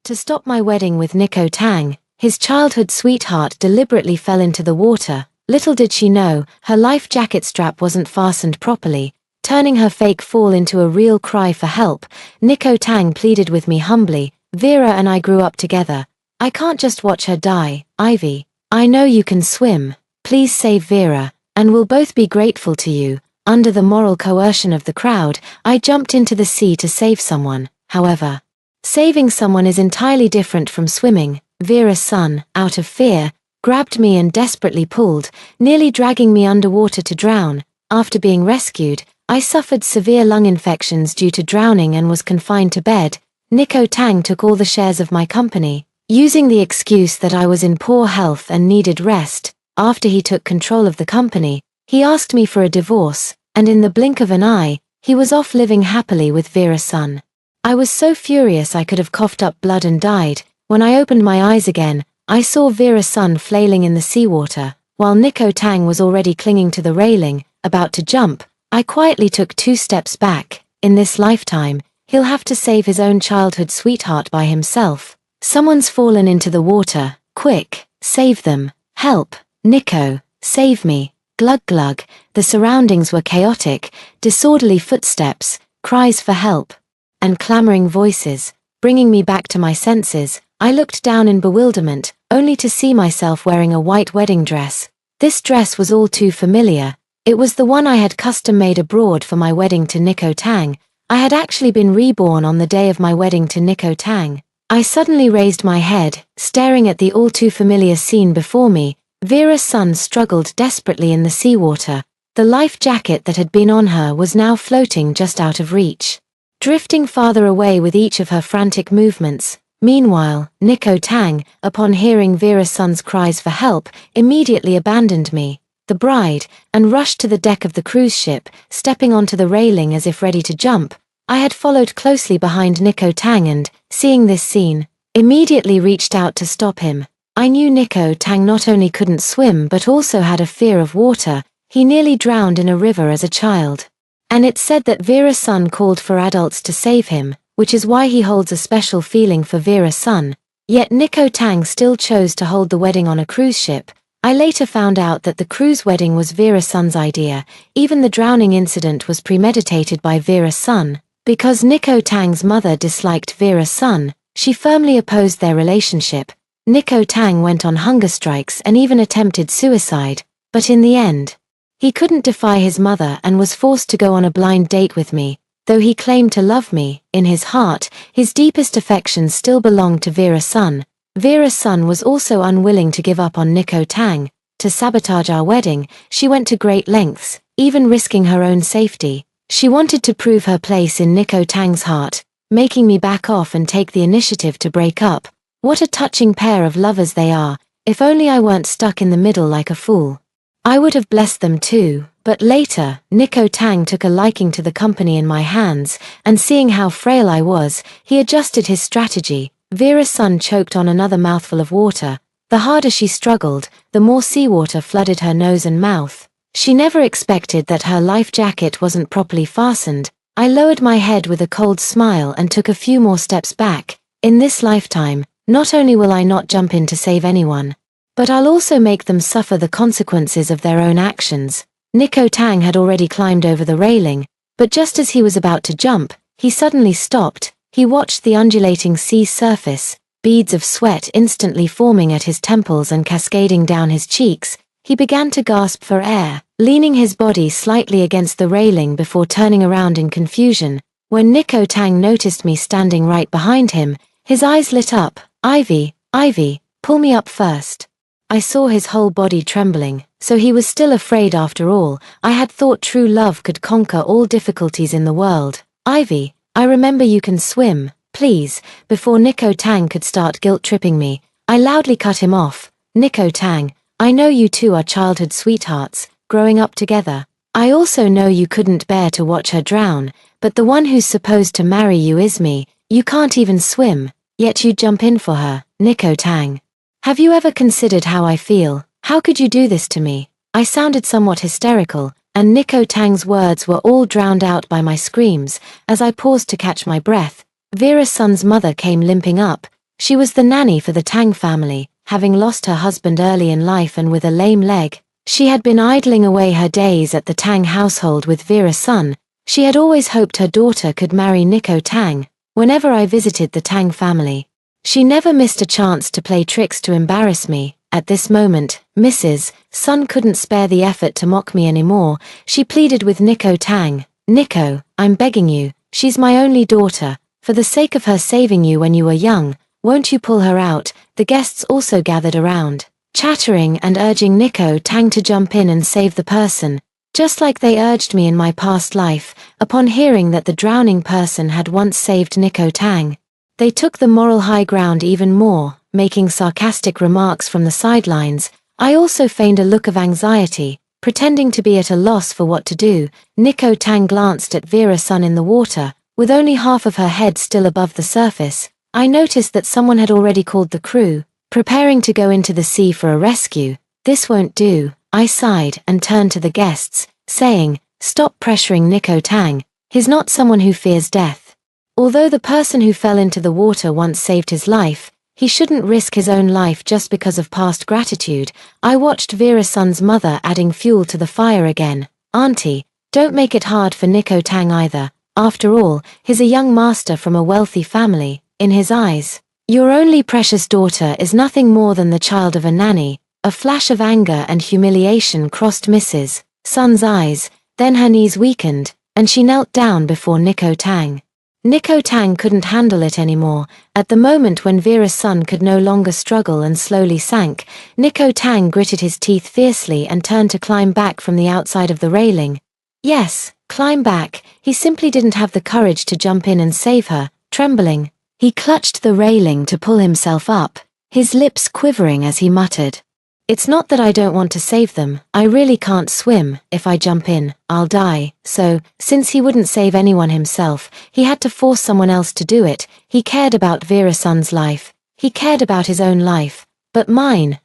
To stop my wedding with Nico Tang, his childhood sweetheart deliberately fell into the water. Little did she know, her life jacket strap wasn't fastened properly, turning her fake fall into a real cry for help. Nico Tang pleaded with me humbly, "Vera and I grew up together. I can't just watch her die, Ivy. I know you can swim. Please save Vera, and we'll both be grateful to you." Under the moral coercion of the crowd, I jumped into the sea to save someone. However, saving someone is entirely different from swimming. Vera's son, out of fear, grabbed me and desperately pulled, nearly dragging me underwater to drown. After being rescued, I suffered severe lung infections due to drowning and was confined to bed. Nico Tang took all the shares of my company, using the excuse that I was in poor health and needed rest. After he took control of the company, he asked me for a divorce, and in the blink of an eye, he was off living happily with Vera's son. I was so furious I could have coughed up blood and died. When I opened my eyes again, I saw Vera's son flailing in the seawater, while Nico Tang was already clinging to the railing, about to jump. I quietly took 2 steps back. In this lifetime, he'll have to save his own childhood sweetheart by himself. Someone's fallen into the water. Quick, save them. Help, Nico, save me. Glug glug. The surroundings were chaotic, disorderly footsteps, cries for help, and clamoring voices. Bringing me back to my senses, I looked down in bewilderment, only to see myself wearing a white wedding dress. This dress was all too familiar. It was the one I had custom-made abroad for my wedding to Nico Tang. I had actually been reborn on the day of my wedding to Nico Tang. I suddenly raised my head, staring at the all-too-familiar scene before me. Vera's son struggled desperately in the seawater. The life jacket that had been on her was now floating just out of reach, drifting farther away with each of her frantic movements. Meanwhile, Nico Tang, upon hearing Vera's son's cries for help, immediately abandoned me, the bride, and rushed to the deck of the cruise ship, stepping onto the railing as if ready to jump. I had followed closely behind Nico Tang and, seeing this scene, immediately reached out to stop him. I knew Nico Tang not only couldn't swim but also had a fear of water. He nearly drowned in a river as a child. And it's said that Vera's son called for adults to save him, which is why he holds a special feeling for Vera's son. Yet Nico Tang still chose to hold the wedding on a cruise ship. I later found out that the cruise wedding was Vera's son's idea. Even the drowning incident was premeditated by Vera's son. Because Nico Tang's mother disliked Vera's son, she firmly opposed their relationship. Nico Tang went on hunger strikes and even attempted suicide, but in the end, he couldn't defy his mother and was forced to go on a blind date with me. Though he claimed to love me, in his heart, his deepest affections still belonged to Vera's son. Vera's son was also unwilling to give up on Nico Tang. To sabotage our wedding, she went to great lengths, even risking her own safety. She wanted to prove her place in Nico Tang's heart, making me back off and take the initiative to break up. What a touching pair of lovers they are. If only I weren't stuck in the middle like a fool. I would have blessed them too, but later, Nico Tang took a liking to the company in my hands, and seeing how frail I was, he adjusted his strategy. Vera's son choked on another mouthful of water. The harder she struggled, the more seawater flooded her nose and mouth. She never expected that her life jacket wasn't properly fastened. I lowered my head with a cold smile and took a few more steps back. In this lifetime, not only will I not jump in to save anyone, but I'll also make them suffer the consequences of their own actions. Nico Tang had already climbed over the railing, but just as he was about to jump, he suddenly stopped. He watched the undulating sea surface, beads of sweat instantly forming at his temples and cascading down his cheeks. He began to gasp for air, leaning his body slightly against the railing before turning around in confusion. When Nico Tang noticed me standing right behind him, his eyes lit up. "Ivy, Ivy, pull me up first." I saw his whole body trembling, so he was still afraid after all. I had thought true love could conquer all difficulties in the world. "Ivy, I remember you can swim, please." Before Nico Tang could start guilt-tripping me, I loudly cut him off. "Nico Tang, I know you two are childhood sweethearts, growing up together. I also know you couldn't bear to watch her drown, but the one who's supposed to marry you is me. You can't even swim, yet you jump in for her, Nico Tang. Have you ever considered how I feel? How could you do this to me?" I sounded somewhat hysterical, and Nico Tang's words were all drowned out by my screams. As I paused to catch my breath, Vera's son's mother came limping up. She was the nanny for the Tang family, having lost her husband early in life and with a lame leg. She had been idling away her days at the Tang household with Vera's son. She had always hoped her daughter could marry Nico Tang. Whenever I visited the Tang family, she never missed a chance to play tricks to embarrass me. At this moment, Mrs. Sun couldn't spare the effort to mock me anymore. She pleaded with Nico Tang. "Nico, I'm begging you, she's my only daughter. For the sake of her saving you when you were young, won't you pull her out?" The guests also gathered around, chattering and urging Nico Tang to jump in and save the person, just like they urged me in my past life, upon hearing that the drowning person had once saved Nico Tang. They took the moral high ground even more, making sarcastic remarks from the sidelines. I also feigned a look of anxiety, pretending to be at a loss for what to do. Nico Tang glanced at Vera's son in the water, with only half of her head still above the surface. I noticed that someone had already called the crew, preparing to go into the sea for a rescue. "This won't do," I sighed and turned to the guests, saying, "Stop pressuring Nico Tang. He's not someone who fears death. Although the person who fell into the water once saved his life, he shouldn't risk his own life just because of past gratitude." I watched Vera's son's mother adding fuel to the fire again. "Auntie, don't make it hard for Nico Tang either. After all, he's a young master from a wealthy family." In his eyes, "Your only precious daughter is nothing more than the child of a nanny." A flash of anger and humiliation crossed Mrs. Sun's eyes, then her knees weakened, and she knelt down before Nico Tang. Nico Tang couldn't handle it anymore. At the moment when Vera's son could no longer struggle and slowly sank, Nico Tang gritted his teeth fiercely and turned to climb back from the outside of the railing. Yes, climb back. He simply didn't have the courage to jump in and save her. Trembling, he clutched the railing to pull himself up, his lips quivering as he muttered, "It's not that I don't want to save them, I really can't swim. If I jump in, I'll die." So, since he wouldn't save anyone himself, he had to force someone else to do it. He cared about Vera's son's life. He cared about his own life. But mine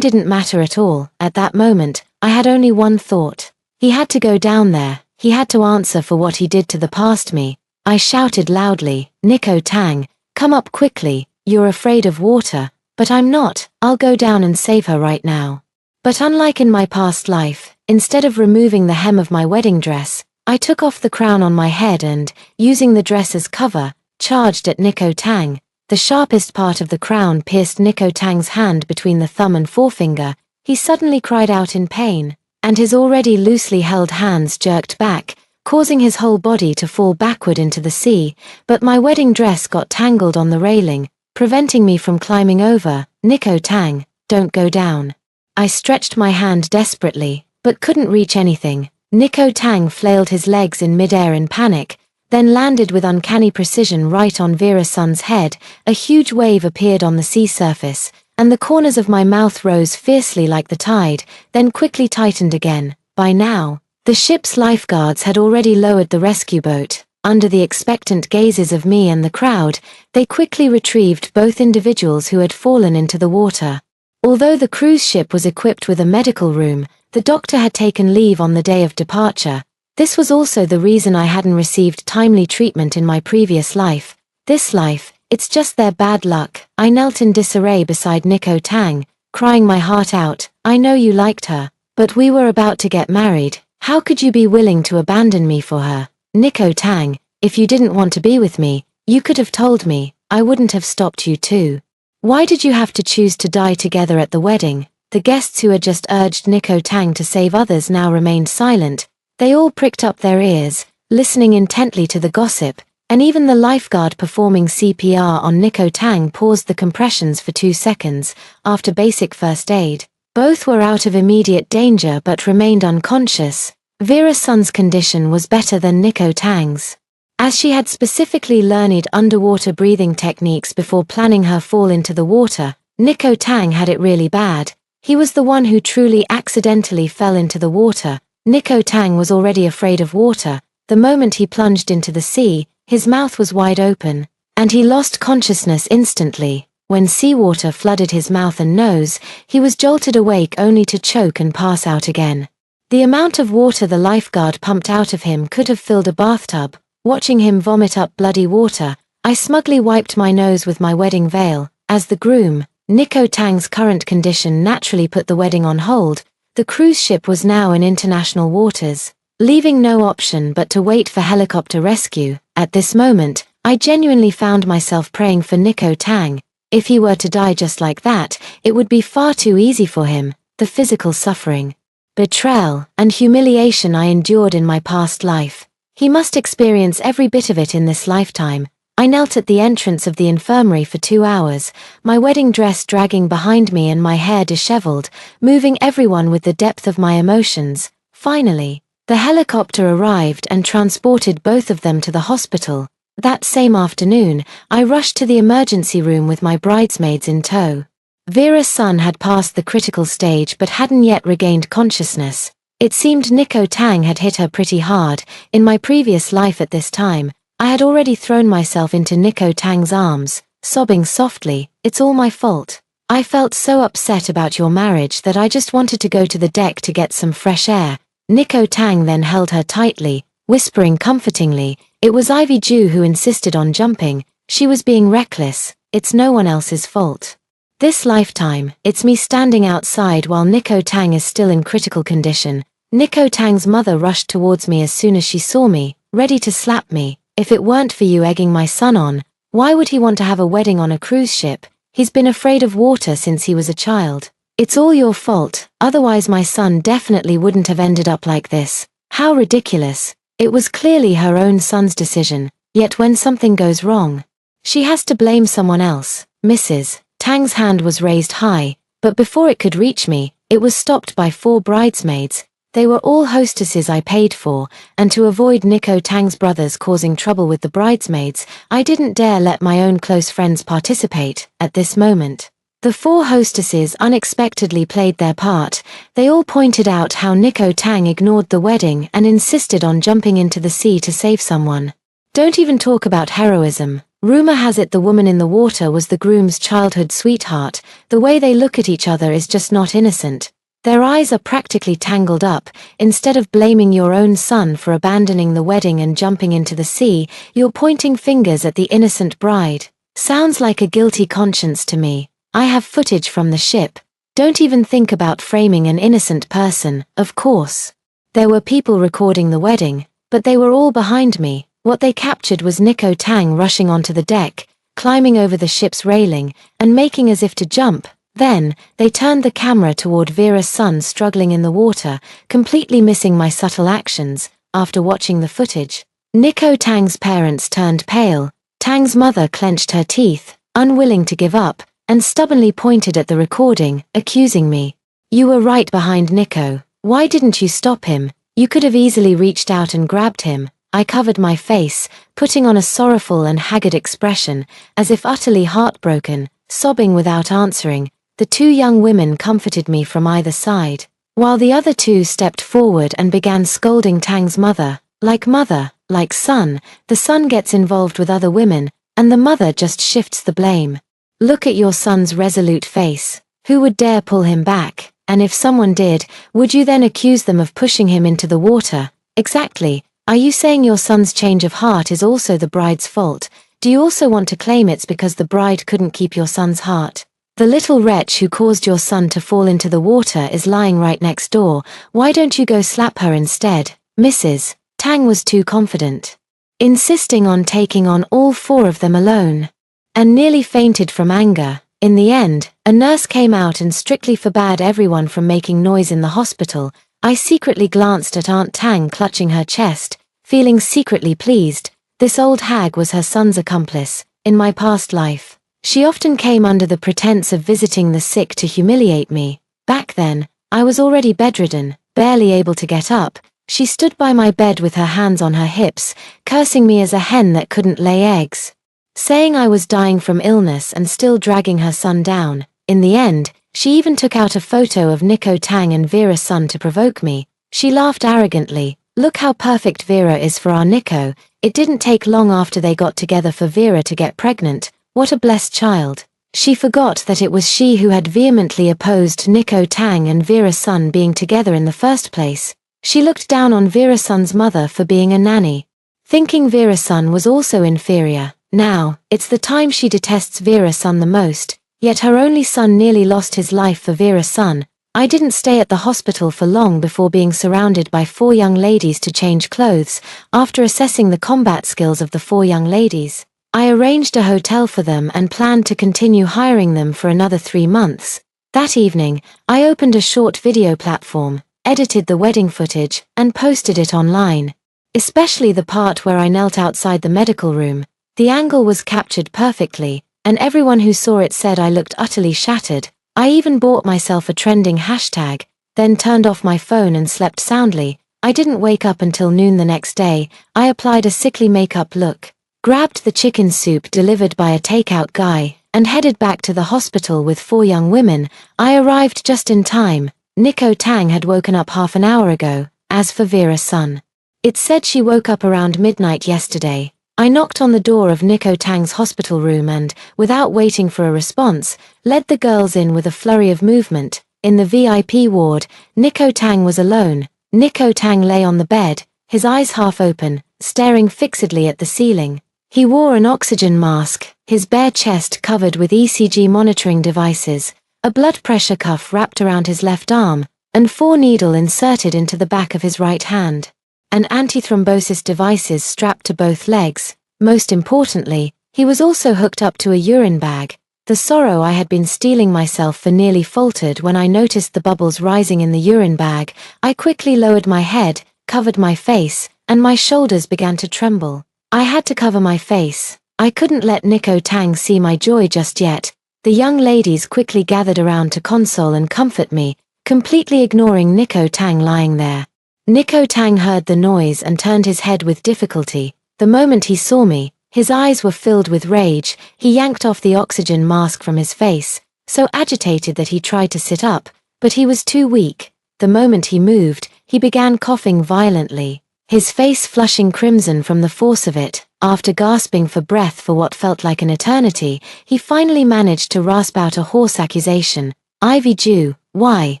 didn't matter at all. At that moment, I had only one thought. He had to go down there. He had to answer for what he did to the past me. I shouted loudly, "Nico Tang, come up quickly. You're afraid of water." "But I'm not. I'll go down and save her right now." But unlike in my past life, instead of removing the hem of my wedding dress, I took off the crown on my head and, using the dress as cover, charged at Nico Tang. The sharpest part of the crown pierced Nico Tang's hand between the thumb and forefinger. He suddenly cried out in pain, and his already loosely held hands jerked back, causing his whole body to fall backward into the sea. But my wedding dress got tangled on the railing, preventing me from climbing over. "Nico Tang, don't go down." I stretched my hand desperately, but couldn't reach anything. Nico Tang flailed his legs in midair in panic, then landed with uncanny precision right on Vera's son's head. A huge wave appeared on the sea surface, and the corners of my mouth rose fiercely like the tide, then quickly tightened again. By now, the ship's lifeguards had already lowered the rescue boat. Under the expectant gazes of me and the crowd, they quickly retrieved both individuals who had fallen into the water. Although the cruise ship was equipped with a medical room, the doctor had taken leave on the day of departure. This was also the reason I hadn't received timely treatment in my previous life. This life, it's just their bad luck. I knelt in disarray beside Nico Tang, crying my heart out. "I know you liked her, but we were about to get married. How could you be willing to abandon me for her? Nico Tang, if you didn't want to be with me, you could have told me. I wouldn't have stopped you too. Why did you have to choose to die together at the wedding?" The guests who had just urged Nico Tang to save others now remained silent. They all pricked up their ears, listening intently to the gossip, and even the lifeguard performing CPR on Nico Tang paused the compressions for 2 seconds. After basic first aid, both were out of immediate danger but remained unconscious. Vera's son's condition was better than Nico Tang's, as she had specifically learned underwater breathing techniques before planning her fall into the water. Nico Tang had it really bad. He was the one who truly accidentally fell into the water. Nico Tang was already afraid of water. The moment he plunged into the sea, his mouth was wide open, and he lost consciousness instantly. When seawater flooded his mouth and nose, he was jolted awake only to choke and pass out again. The amount of water the lifeguard pumped out of him could have filled a bathtub. Watching him vomit up bloody water, I smugly wiped my nose with my wedding veil. As the groom, Nico Tang's current condition naturally put the wedding on hold. The cruise ship was now in international waters, leaving no option but to wait for helicopter rescue. At this moment, I genuinely found myself praying for Nico Tang. If he were to die just like that, it would be far too easy for him. The physical suffering, betrayal, and humiliation I endured in my past life, he must experience every bit of it in this lifetime. I knelt at the entrance of the infirmary for 2 hours, my wedding dress dragging behind me and my hair disheveled, moving everyone with the depth of my emotions. Finally, the helicopter arrived and transported both of them to the hospital. That same afternoon, I rushed to the emergency room with my bridesmaids in tow. Vera's son had passed the critical stage but hadn't yet regained consciousness. It seemed Nico Tang had hit her pretty hard. In my previous life at this time, I had already thrown myself into Nico Tang's arms, sobbing softly, "It's all my fault. I felt so upset about your marriage that I just wanted to go to the deck to get some fresh air." Nico Tang then held her tightly, whispering comfortingly, "It was Ivy Ju who insisted on jumping. She was being reckless. It's no one else's fault. This lifetime, it's me standing outside while Nico Tang is still in critical condition." Nico Tang's mother rushed towards me as soon as she saw me, ready to slap me. "If it weren't for you egging my son on, why would he want to have a wedding on a cruise ship? He's been afraid of water since he was a child. It's all your fault, otherwise my son definitely wouldn't have ended up like this." How ridiculous. It was clearly her own son's decision, yet when something goes wrong, she has to blame someone else. Mrs. Tang's hand was raised high, but before it could reach me, it was stopped by 4 bridesmaids. They were all hostesses I paid for, and to avoid Nico Tang's brothers causing trouble with the bridesmaids, I didn't dare let my own close friends participate. At this moment, the 4 hostesses unexpectedly played their part. They all pointed out how Nico Tang ignored the wedding and insisted on jumping into the sea to save someone. Don't even talk about heroism. Rumor has it the woman in the water was the groom's childhood sweetheart. The way they look at each other is just not innocent. Their eyes are practically tangled up. Instead of blaming your own son for abandoning the wedding and jumping into the sea, you're pointing fingers at the innocent bride. Sounds like a guilty conscience to me. I have footage from the ship. Don't even think about framing an innocent person. Of course, there were people recording the wedding, but they were all behind me. What they captured was Nico Tang rushing onto the deck, climbing over the ship's railing, and making as if to jump. Then, they turned the camera toward Vera's son struggling in the water, completely missing my subtle actions. After watching the footage, Nico Tang's parents turned pale. Tang's mother clenched her teeth, unwilling to give up, and stubbornly pointed at the recording, accusing me. "You were right behind Nico. Why didn't you stop him? You could have easily reached out and grabbed him." I covered my face, putting on a sorrowful and haggard expression, as if utterly heartbroken, sobbing without answering. The 2 young women comforted me from either side, while the other 2 stepped forward and began scolding Tang's mother. Mother, like son, the son gets involved with other women, and the mother just shifts the blame. "Look at your son's resolute face. Who would dare pull him back? And if someone did, would you then accuse them of pushing him into the water?" Exactly. Are you saying your son's change of heart is also the bride's fault? Do you also want to claim it's because the bride couldn't keep your son's heart? The little wretch who caused your son to fall into the water is lying right next door. Why don't you go slap her instead? Mrs. Tang was too confident, insisting on taking on all 4 of them alone, and nearly fainted from anger. In the end, a nurse came out and strictly forbade everyone from making noise in the hospital. I secretly glanced at Aunt Tang clutching her chest, feeling secretly pleased. This old hag was her son's accomplice. In my past life, she often came under the pretense of visiting the sick to humiliate me. Back then, I was already bedridden, barely able to get up. She stood by my bed with her hands on her hips, cursing me as a hen that couldn't lay eggs, saying I was dying from illness and still dragging her son down. In the end, she even took out a photo of Nico Tang and Vera's son to provoke me. She laughed arrogantly. "Look how perfect Vera is for our Nico. It didn't take long after they got together for Vera to get pregnant. What a blessed child." She forgot that it was she who had vehemently opposed Nico Tang and Vera's son being together in the first place. She looked down on Vera's son's mother for being a nanny, thinking Vera's son was also inferior. Now, it's the time she detests Vera's son the most, yet her only son nearly lost his life for Vera's son. I didn't stay at the hospital for long before being surrounded by 4 young ladies to change clothes. After assessing the combat skills of the 4 young ladies, I arranged a hotel for them and planned to continue hiring them for another 3 months. That evening, I opened a short video platform, edited the wedding footage, and posted it online. Especially the part where I knelt outside the medical room. The angle was captured perfectly, and everyone who saw it said I looked utterly shattered. I even bought myself a trending hashtag, then turned off my phone and slept soundly. I didn't wake up until noon the next day. I applied a sickly makeup look, grabbed the chicken soup delivered by a takeout guy, and headed back to the hospital with 4 young women. I arrived just in time. Nico Tang had woken up half an hour ago. As for Vera's son, it said she woke up around midnight yesterday. I knocked on the door of Nico Tang's hospital room and, without waiting for a response, led the girls in with a flurry of movement. In the VIP ward, Nico Tang was alone. Nico Tang lay on the bed, his eyes half open, staring fixedly at the ceiling. He wore an oxygen mask, his bare chest covered with ECG monitoring devices, a blood pressure cuff wrapped around his left arm, and 4 needles inserted into the back of his right hand, and antithrombosis devices strapped to both legs. Most importantly, he was also hooked up to a urine bag. The sorrow I had been stealing myself for nearly faltered when I noticed the bubbles rising in the urine bag. I quickly lowered my head, covered my face, and my shoulders began to tremble. I had to cover my face. I couldn't let Nico Tang see my joy just yet. The young ladies quickly gathered around to console and comfort me, completely ignoring Nico Tang lying there. Nico Tang heard the noise and turned his head with difficulty. The moment he saw me, his eyes were filled with rage. He yanked off the oxygen mask from his face, so agitated that he tried to sit up, but he was too weak. The moment he moved, he began coughing violently, his face flushing crimson from the force of it. After gasping for breath for what felt like an eternity, he finally managed to rasp out a hoarse accusation. "Ivy Jew, why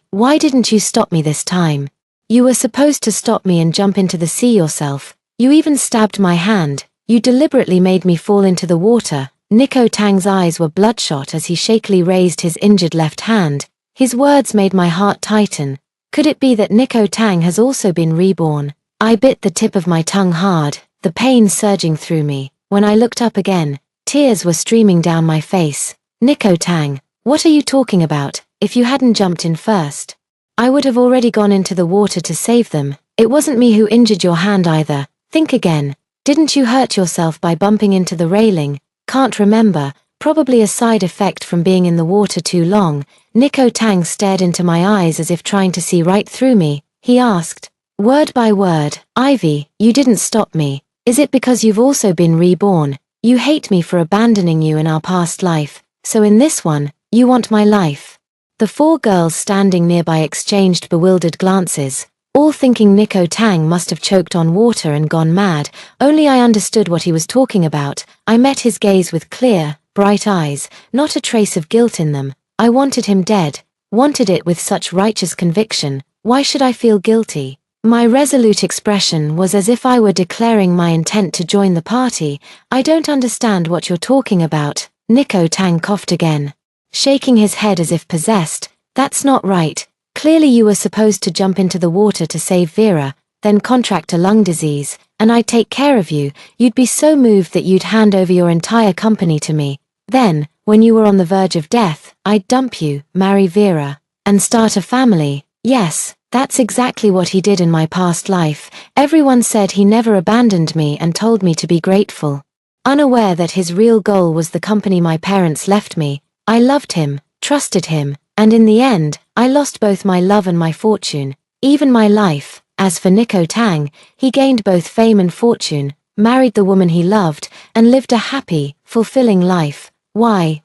didn't you stop me this time? You were supposed to stop me and jump into the sea yourself. You even stabbed my hand. You deliberately made me fall into the water." Nico Tang's eyes were bloodshot as he shakily raised his injured left hand. His words made my heart tighten. Could it be that Nico Tang has also been reborn? I bit the tip of my tongue hard, the pain surging through me. When I looked up again, tears were streaming down my face. "Nico Tang, what are you talking about? If you hadn't jumped in first, I would have already gone into the water to save them. It wasn't me who injured your hand either. Think again. Didn't you hurt yourself by bumping into the railing? Can't remember, probably a side effect from being in the water too long." Nico Tang stared into my eyes as if trying to see right through me. He asked, word by word, "Ivy, you didn't stop me. Is it because you've also been reborn? You hate me for abandoning you in our past life, so in this one, you want my life?" The 4 girls standing nearby exchanged bewildered glances, all thinking Nico Tang must have choked on water and gone mad. Only I understood what he was talking about. I met his gaze with clear, bright eyes, not a trace of guilt in them. I wanted him dead, wanted it with such righteous conviction. Why should I feel guilty? My resolute expression was as if I were declaring my intent to join the party. "I don't understand what you're talking about." Nico Tang coughed again, shaking his head as if possessed. "That's not right. Clearly you were supposed to jump into the water to save Vera, then contract a lung disease, and I'd take care of you. You'd be so moved that you'd hand over your entire company to me. Then, when you were on the verge of death, I'd dump you, marry Vera, and start a family." Yes, that's exactly what he did in my past life. Everyone said he never abandoned me and told me to be grateful. Unaware that his real goal was the company my parents left me, I loved him, trusted him, and in the end, I lost both my love and my fortune, even my life. As for Nico Tang, he gained both fame and fortune, married the woman he loved, and lived a happy, fulfilling life. Why?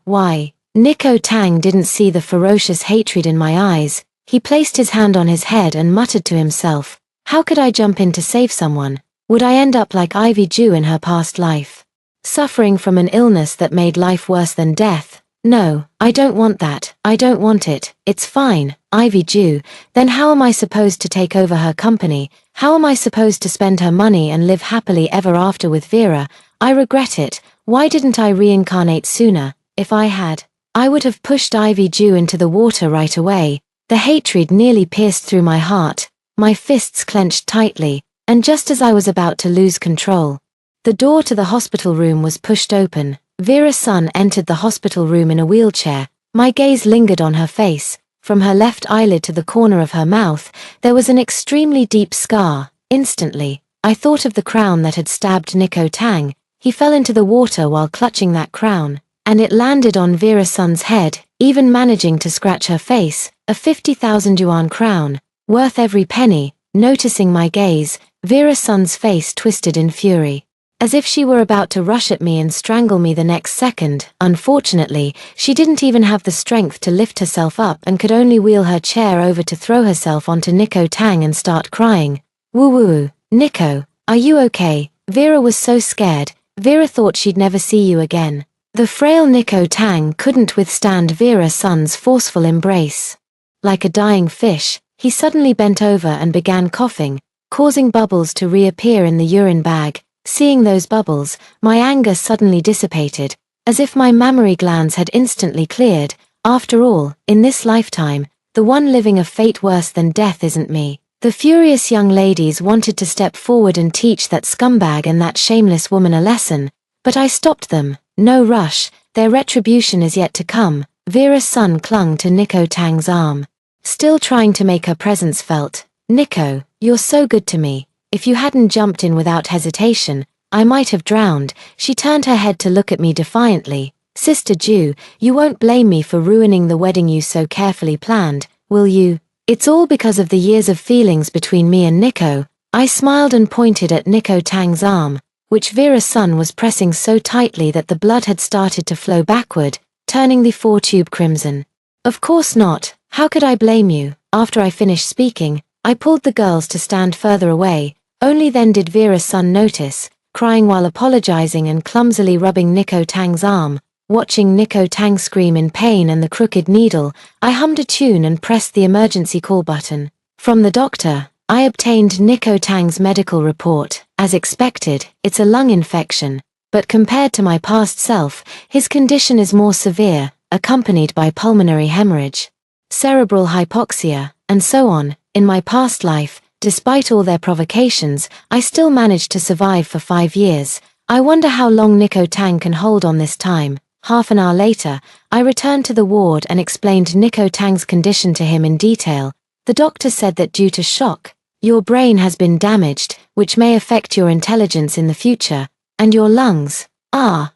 Nico Tang didn't see the ferocious hatred in my eyes. He placed his hand on his head and muttered to himself, "How could I jump in to save someone? Would I end up like Ivy Jew in her past life, suffering from an illness that made life worse than death? No, I don't want that. I don't want it. It's fine, Ivy Jew. Then how am I supposed to take over her company? How am I supposed to spend her money and live happily ever after with Vera? I regret it. Why didn't I reincarnate sooner? If I had, I would have pushed Ivy Dew into the water right away. The hatred nearly pierced through my heart, my fists clenched tightly, and just as I was about to lose control, the door to the hospital room was pushed open. Vera's son entered the hospital room in a wheelchair. My gaze lingered on her face. From her left eyelid to the corner of her mouth, there was an extremely deep scar. Instantly, I thought of the crown that had stabbed Nico Tang. He fell into the water while clutching that crown, and it landed on Vera's son's head, even managing to scratch her face. A 50,000 yuan crown, worth every penny. Noticing my gaze, Vera's son's face twisted in fury, as if she were about to rush at me and strangle me the next second. Unfortunately, she didn't even have the strength to lift herself up and could only wheel her chair over to throw herself onto Nico Tang and start crying. Woo woo, Nico, are you okay? Vera was so scared. Vera thought she'd never see you again. The frail Nico Tang couldn't withstand Vera's son's forceful embrace. Like a dying fish, he suddenly bent over and began coughing, causing bubbles to reappear in the urine bag. Seeing those bubbles, my anger suddenly dissipated, as if my mammary glands had instantly cleared. After all, in this lifetime, the one living a fate worse than death isn't me. The furious young ladies wanted to step forward and teach that scumbag and that shameless woman a lesson, but I stopped them. No rush, their retribution is yet to come. Vera's son clung to Nico Tang's arm, still trying to make her presence felt. Nico, you're so good to me. If you hadn't jumped in without hesitation, I might have drowned. She turned her head to look at me defiantly. Sister Jew, you won't blame me for ruining the wedding you so carefully planned, will you? It's all because of the years of feelings between me and Nico. I smiled and pointed at Nico Tang's arm, which Vera's son was pressing so tightly that the blood had started to flow backward, turning the four-tube crimson. Of course not. How could I blame you? After I finished speaking, I pulled the girls to stand further away. Only then did Vera's son notice, crying while apologizing and clumsily rubbing Nico Tang's arm. Watching Nico Tang scream in pain and the crooked needle, I hummed a tune and pressed the emergency call button. From the doctor, I obtained Nico Tang's medical report. As expected, it's a lung infection, but compared to my past self, his condition is more severe, accompanied by pulmonary hemorrhage, cerebral hypoxia, and so on. In my past life, despite all their provocations, I still managed to survive for 5 years. I wonder how long Nico Tang can hold on this time. Half an hour later, I returned to the ward and explained Nico Tang's condition to him in detail. The doctor said that due to shock, your brain has been damaged, which may affect your intelligence in the future, and your lungs.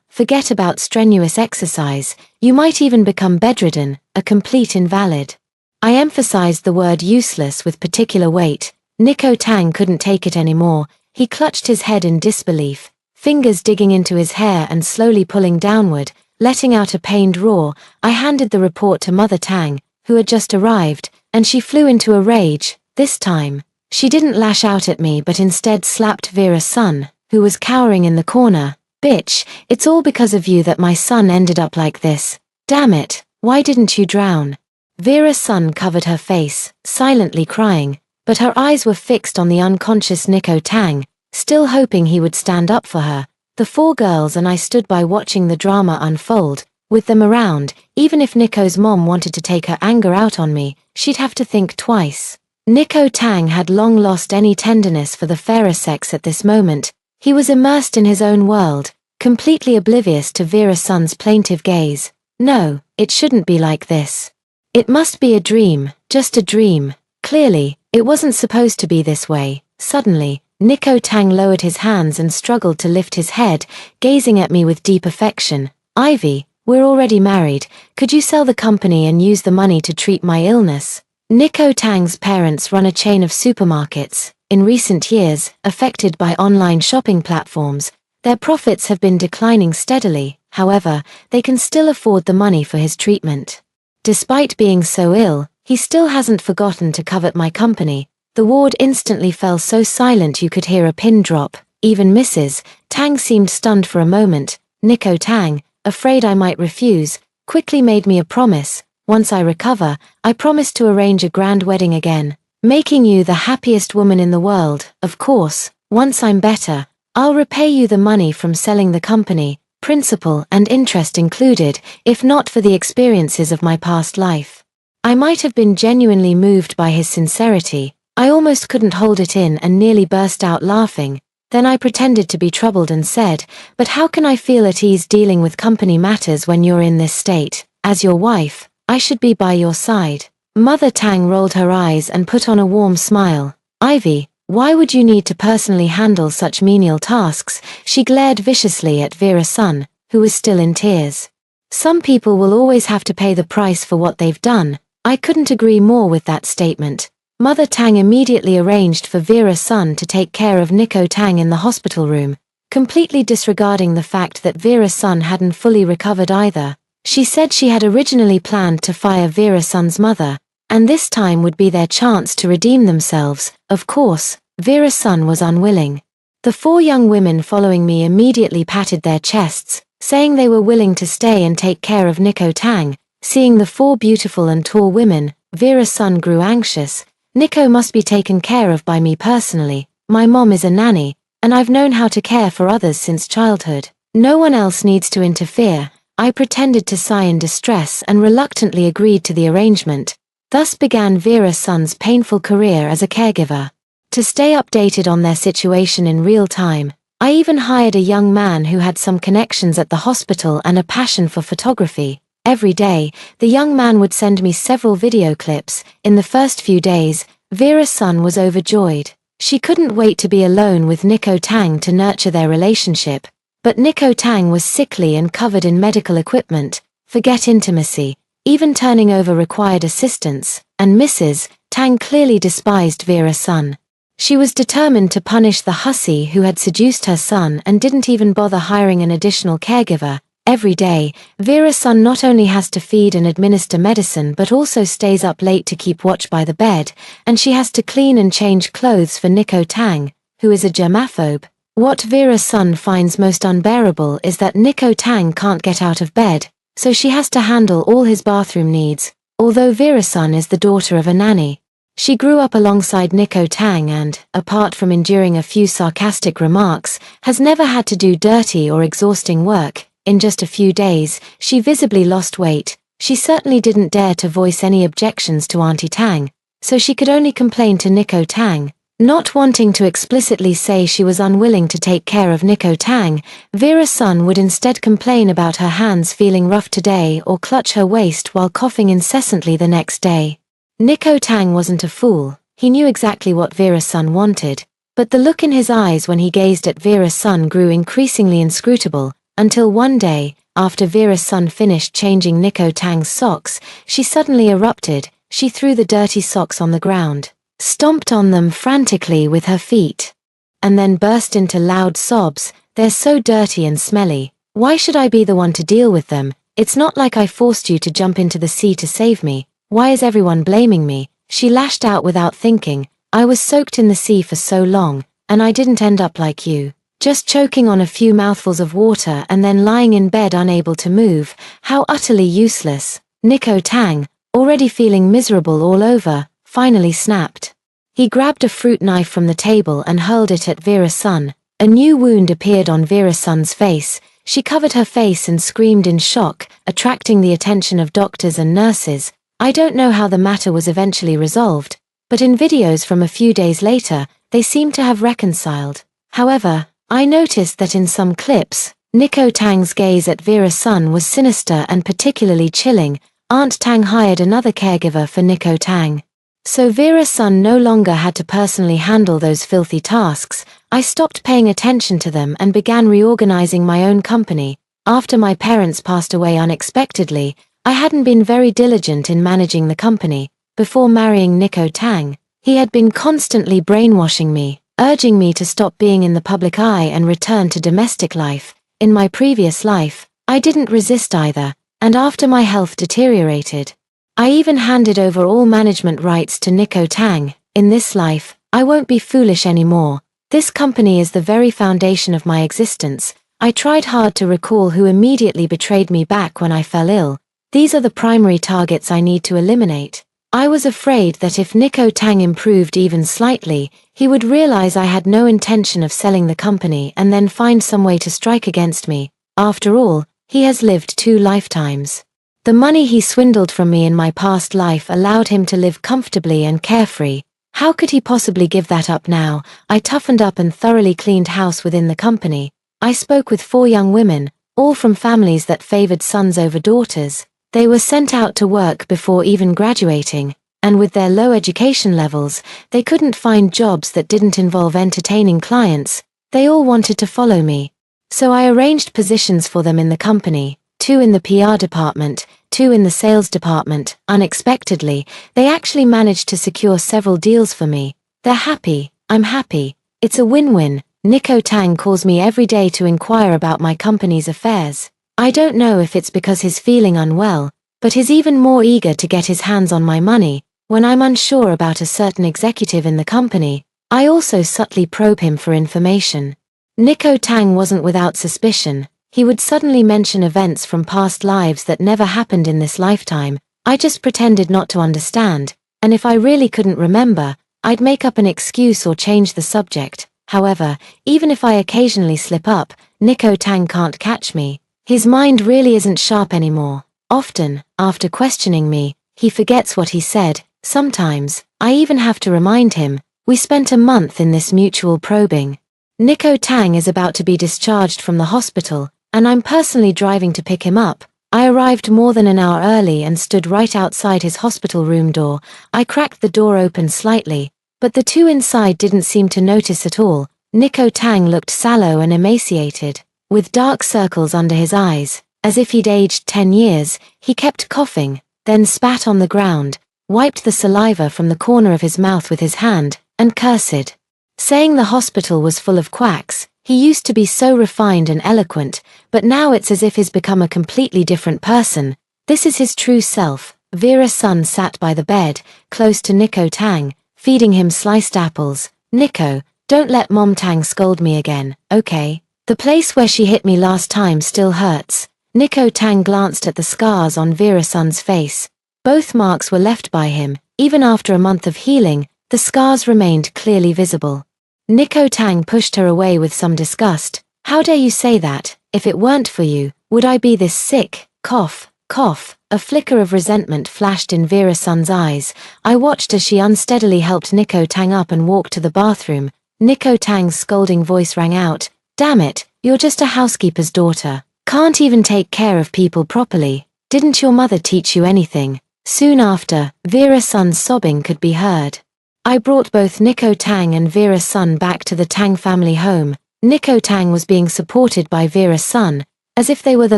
Forget about strenuous exercise, you might even become bedridden, a complete invalid. I emphasized the word useless with particular weight. Nico Tang couldn't take it anymore. He clutched his head in disbelief, fingers digging into his hair and slowly pulling downward, letting out a pained roar. I handed the report to Mother Tang, who had just arrived, and she flew into a rage. This time, she didn't lash out at me but instead slapped Vera's son, who was cowering in the corner. Bitch, it's all because of you that my son ended up like this. Damn it, why didn't you drown? Vera's son covered her face, silently crying, but her eyes were fixed on the unconscious Nico Tang, still hoping he would stand up for her. The 4 girls and I stood by watching the drama unfold. With them around, even if Nico's mom wanted to take her anger out on me, she'd have to think twice. Nico Tang had long lost any tenderness for the fairer sex at this moment. He was immersed in his own world, completely oblivious to Vera's son's plaintive gaze. No, it shouldn't be like this. It must be a dream, just a dream. Clearly, it wasn't supposed to be this way. Suddenly, Nico Tang lowered his hands and struggled to lift his head, gazing at me with deep affection. Ivy, we're already married. Could you sell the company and use the money to treat my illness? Nico Tang's parents run a chain of supermarkets. In recent years, affected by online shopping platforms, their profits have been declining steadily. However, they can still afford the money for his treatment. Despite being so ill, he still hasn't forgotten to covet my company. The ward instantly fell so silent you could hear a pin drop. Even Mrs. Tang seemed stunned for a moment. Nico Tang, afraid I might refuse, quickly made me a promise. Once I recover, I promise to arrange a grand wedding again, making you the happiest woman in the world. Of course, once I'm better, I'll repay you the money from selling the company. principle, and interest included, if not for the experiences of my past life. I might have been genuinely moved by his sincerity. I almost couldn't hold it in and nearly burst out laughing. Then I pretended to be troubled and said, "But how can I feel at ease dealing with company matters when you're in this state? As your wife, I should be by your side." Mother Tang rolled her eyes and put on a warm smile. "Ivy, why would you need to personally handle such menial tasks?" She glared viciously at Vera's son, who was still in tears. "Some people will always have to pay the price for what they've done." I couldn't agree more with that statement. Mother Tang immediately arranged for Vera's son to take care of Nico Tang in the hospital room, completely disregarding the fact that Vera's son hadn't fully recovered either. She said she had originally planned to fire Vera's son's mother, and this time would be their chance to redeem themselves. Of course, Vera's son was unwilling. The 4 young women following me immediately patted their chests, saying they were willing to stay and take care of Nico Tang. Seeing the 4 beautiful and tall women, Vera's son grew anxious. "Nico must be taken care of by me personally. My mom is a nanny, and I've known how to care for others since childhood. No one else needs to interfere." I pretended to sigh in distress and reluctantly agreed to the arrangement. Thus began Vera's son's painful career as a caregiver. To stay updated on their situation in real time, I even hired a young man who had some connections at the hospital and a passion for photography. Every day, the young man would send me several video clips. In the first few days, Vera's son was overjoyed. She couldn't wait to be alone with Nico Tang to nurture their relationship. But Nico Tang was sickly and covered in medical equipment. Forget intimacy. Even turning over required assistance, and Mrs. Tang clearly despised Vera's son. She was determined to punish the hussy who had seduced her son and didn't even bother hiring an additional caregiver. Every day, Vera's son not only has to feed and administer medicine but also stays up late to keep watch by the bed, and she has to clean and change clothes for Nico Tang, who is a germaphobe. What Vera's son finds most unbearable is that Nico Tang can't get out of bed, so she has to handle all his bathroom needs. Although Vera's son is the daughter of a nanny, she grew up alongside Nico Tang and, apart from enduring a few sarcastic remarks, has never had to do dirty or exhausting work. In just a few days, she visibly lost weight. She certainly didn't dare to voice any objections to Auntie Tang, so she could only complain to Nico Tang. Not wanting to explicitly say she was unwilling to take care of Nico Tang, Vera's son would instead complain about her hands feeling rough today or clutch her waist while coughing incessantly the next day. Nico Tang wasn't a fool. He knew exactly what Vera's son wanted, but the look in his eyes when he gazed at Vera's son grew increasingly inscrutable. Until one day, after Vera's son finished changing Nico Tang's socks, she suddenly erupted. She threw the dirty socks on the ground, stomped on them frantically with her feet, and then burst into loud sobs. "They're so dirty and smelly. Why should I be the one to deal with them? It's not like I forced you to jump into the sea to save me. Why is everyone blaming me?" She lashed out without thinking. "I was soaked in the sea for so long, and I didn't end up like you. Just choking on a few mouthfuls of water and then lying in bed unable to move. How utterly useless." Nico Tang, already feeling miserable all over, finally snapped. He grabbed a fruit knife from the table and hurled it at Vera's son. A new wound appeared on Vera's son's face. She covered her face and screamed in shock, attracting the attention of doctors and nurses. I don't know how the matter was eventually resolved, but in videos from a few days later, they seemed to have reconciled. However, I noticed that in some clips, Nico Tang's gaze at Vera's son was sinister and particularly chilling. Aunt Tang hired another caregiver for Nico Tang, so Vera's son no longer had to personally handle those filthy tasks. I stopped paying attention to them and began reorganizing my own company. After my parents passed away unexpectedly, I hadn't been very diligent in managing the company. Before marrying Nico Tang, he had been constantly brainwashing me, urging me to stop being in the public eye and return to domestic life. In my previous life, I didn't resist either, and after my health deteriorated, I even handed over all management rights to Nico Tang. In this life, I won't be foolish anymore. This company is the very foundation of my existence. I tried hard to recall who immediately betrayed me back when I fell ill. These are the primary targets I need to eliminate. I was afraid that if Nico Tang improved even slightly, he would realize I had no intention of selling the company and then find some way to strike against me. After all, he has lived 2 lifetimes. The money he swindled from me in my past life allowed him to live comfortably and carefree. How could he possibly give that up now? I toughened up and thoroughly cleaned house within the company. I spoke with 4 young women, all from families that favored sons over daughters. They were sent out to work before even graduating, and with their low education levels, they couldn't find jobs that didn't involve entertaining clients. They all wanted to follow me. So I arranged positions for them in the company, 2 in the PR department, 2 in the sales department. Unexpectedly, they actually managed to secure several deals for me. They're happy, I'm happy. It's a win-win. Nico Tang calls me every day to inquire about my company's affairs. I don't know if it's because he's feeling unwell, but he's even more eager to get his hands on my money. When I'm unsure about a certain executive in the company, I also subtly probe him for information. Nico Tang wasn't without suspicion. He would suddenly mention events from past lives that never happened in this lifetime. I just pretended not to understand, and if I really couldn't remember, I'd make up an excuse or change the subject. However, even if I occasionally slip up, Nico Tang can't catch me. His mind really isn't sharp anymore. Often, after questioning me, he forgets what he said. Sometimes, I even have to remind him. We spent a month in this mutual probing. Nico Tang is about to be discharged from the hospital, and I'm personally driving to pick him up. I arrived more than an hour early and stood right outside his hospital room door. I cracked the door open slightly, but the 2 inside didn't seem to notice at all. Nico Tang looked sallow and emaciated, with dark circles under his eyes, as if he'd aged 10 years. He kept coughing, then spat on the ground, wiped the saliva from the corner of his mouth with his hand, and cursed, saying the hospital was full of quacks. He used to be so refined and eloquent, but now it's as if he's become a completely different person. This is his true self. Vera's son sat by the bed, close to Nico Tang, feeding him sliced apples. Nico, don't let Mom Tang scold me again, okay? The place where she hit me last time still hurts. Nico Tang glanced at the scars on Vera's son's face. Both marks were left by him. Even after a month of healing, the scars remained clearly visible. Nico Tang pushed her away with some disgust. How dare you say that? If it weren't for you, would I be this sick? Cough, cough. A flicker of resentment flashed in Vera's son's eyes. I watched as she unsteadily helped Nico Tang up and walked to the bathroom. Nico Tang's scolding voice rang out. Damn it, you're just a housekeeper's daughter. Can't even take care of people properly. Didn't your mother teach you anything? Soon after, Vera's son's sobbing could be heard. I brought both Nico Tang and Vera's son back to the Tang family home. Nico Tang was being supported by Vera's son, as if they were the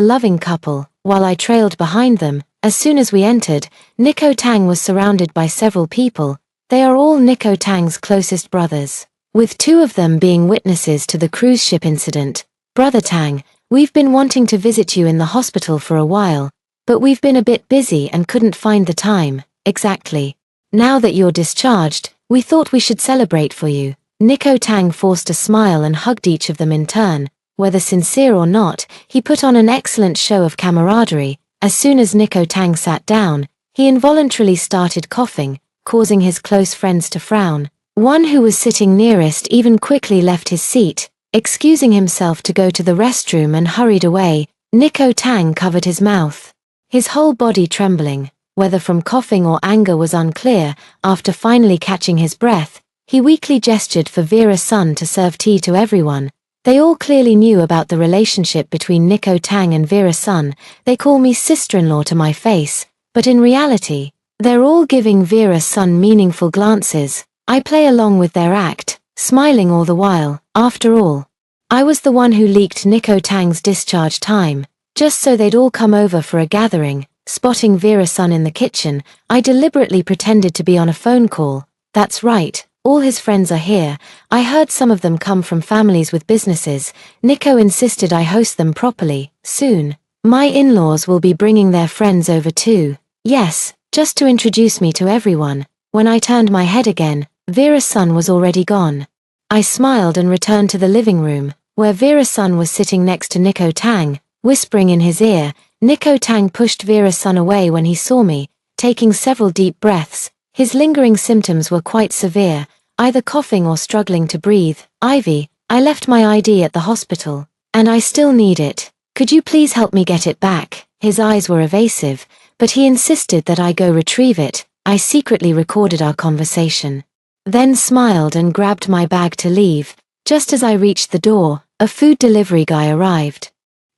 loving couple, while I trailed behind them. As soon as we entered, Nico Tang was surrounded by several people. They are all Nico Tang's closest brothers, with 2 of them being witnesses to the cruise ship incident. Brother Tang, we've been wanting to visit you in the hospital for a while, but we've been a bit busy and couldn't find the time. Exactly. Now that you're discharged, we thought we should celebrate for you. Nico Tang forced a smile and hugged each of them in turn. Whether sincere or not, he put on an excellent show of camaraderie. As soon as Nico Tang sat down, he involuntarily started coughing, causing his close friends to frown. One who was sitting nearest even quickly left his seat, excusing himself to go to the restroom, and hurried away. Nico Tang covered his mouth, his whole body trembling. Whether from coughing or anger was unclear. After finally catching his breath, he weakly gestured for Vera's son to serve tea to everyone. They all clearly knew about the relationship between Nico Tang and Vera's son. They call me sister-in-law to my face, but in reality, they're all giving Vera's son meaningful glances. I play along with their act, smiling all the while. After all, I was the one who leaked Nico Tang's discharge time, just so they'd all come over for a gathering. Spotting Vera's son in the kitchen, I deliberately pretended to be on a phone call. That's right, all his friends are here. I heard some of them come from families with businesses. Nico insisted I host them properly. Soon, my in-laws will be bringing their friends over too. Yes, just to introduce me to everyone. When I turned my head again, Vera's son was already gone. I smiled and returned to the living room, where Vera's son was sitting next to Nico Tang, whispering in his ear. Nico Tang pushed Vera's son away when he saw me, taking several deep breaths. His lingering symptoms were quite severe, either coughing or struggling to breathe. Ivy, I left my ID at the hospital, and I still need it. Could you please help me get it back? His eyes were evasive, but he insisted that I go retrieve it. I secretly recorded our conversation. Then smiled and grabbed my bag to leave. Just as I reached the door, a food delivery guy arrived.